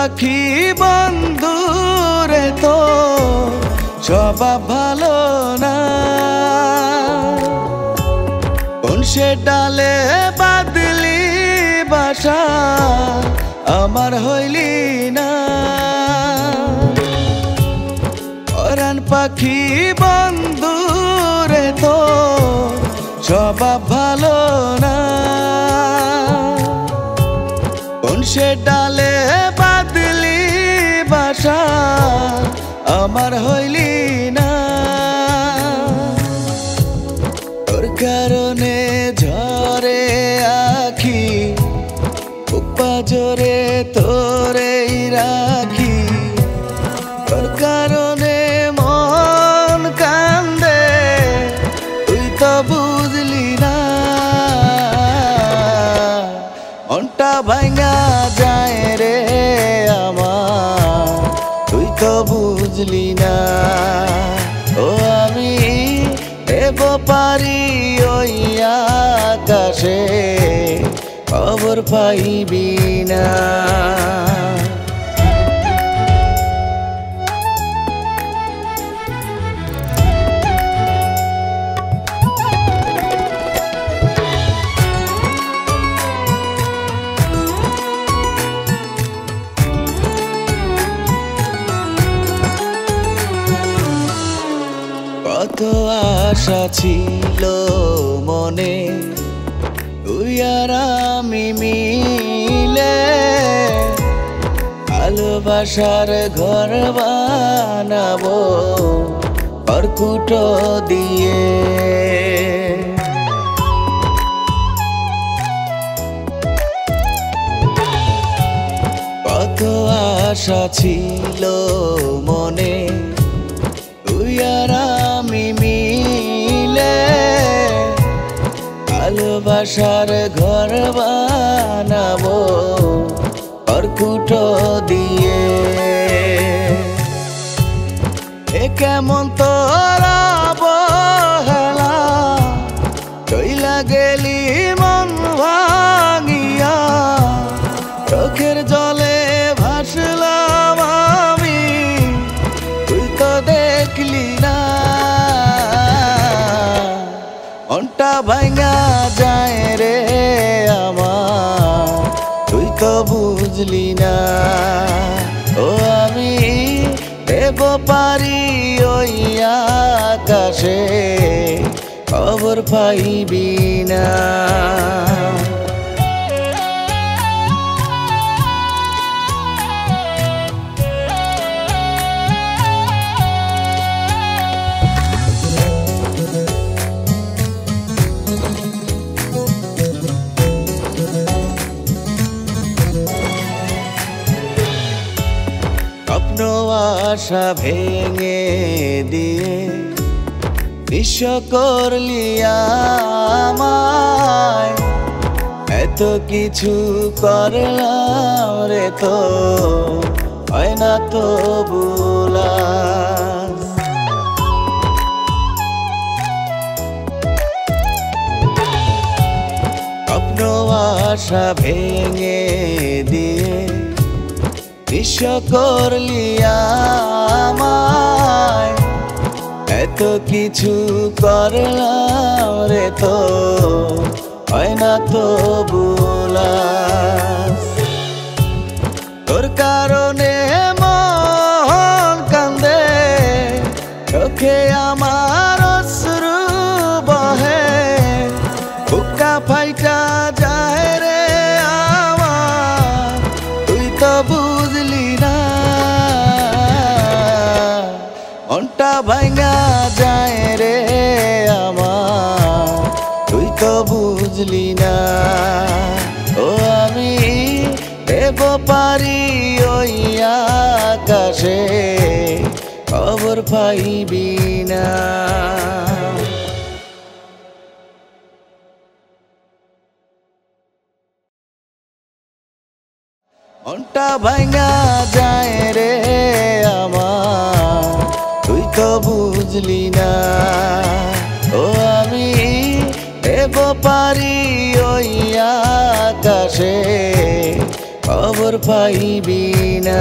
পাখি বন্ধুরে তো স্বভাব ভালো না, কোন সে ডালে বাদলি বাসা আমার হইলি না। পরাণ পাখি বন্ধুরে তো স্বভাব ভালো না, কোন সে ডালে বাদলি বাসা আমার হইলি না। তোর কারণে ঝরে আখি পাজরে তোরেই রাখি, তোর কারণে মন কান্দে তুই তো বুঝলি না। মনটা ভাঙা যায় রে আমার, তুই তো বুঝলি না। ও আমি দেব পারি ওই আকাশে, খবর পাইবি না। কত আশা ছিল মনে, তুই আর আমি মিলে ভালোবাসার ঘর বানাবো খড়কুটো দিয়ে। কত আশা ছিল মনে, তুই আর আমি মিলে ভালোবাসার ঘর বানাবো খড়কুটো দিয়ে। এ কেমন তোর অবহেলা, চইলা গেলি মন ভাঙিয়া, চোখের জলে ভাসলাম আমি, তুই তো দেখলি না। মনটা ভাঙা যায় রে আমার, তুই তো বুঝলি না। ও আমি দেব পারি ওই আকাশে, খবর পাইবি না। স্বপ্ন আশা ভেঙে দিয়ে নিঃস্ব করলি আমায়, এত কিছু করলাম রে তো হয় না তো ভোলা। স্বপ্ন আশা ভেঙে দিয়ে নিঃস্ব করলি আমায়, এত কিছু করলাম রে তো হয় না তো ভোলা। তোর কারণে মন কান্দে, চোখে আমার অশ্রু বহে, বুকটা ফাইটা যায় রে আমার, তুই তো বুঝলি না। মনটা ভাঙা যায় রে আমার, তুই তো বুঝলি না। ও আমি দেব পারি ওই আকাশে, খবর পাইবি না। মনটা ভাঙা যায় রে আমার, তুই তো বুঝলি না। ও আমি দেব পারি ওই আকাশে, খবর পাইবি না।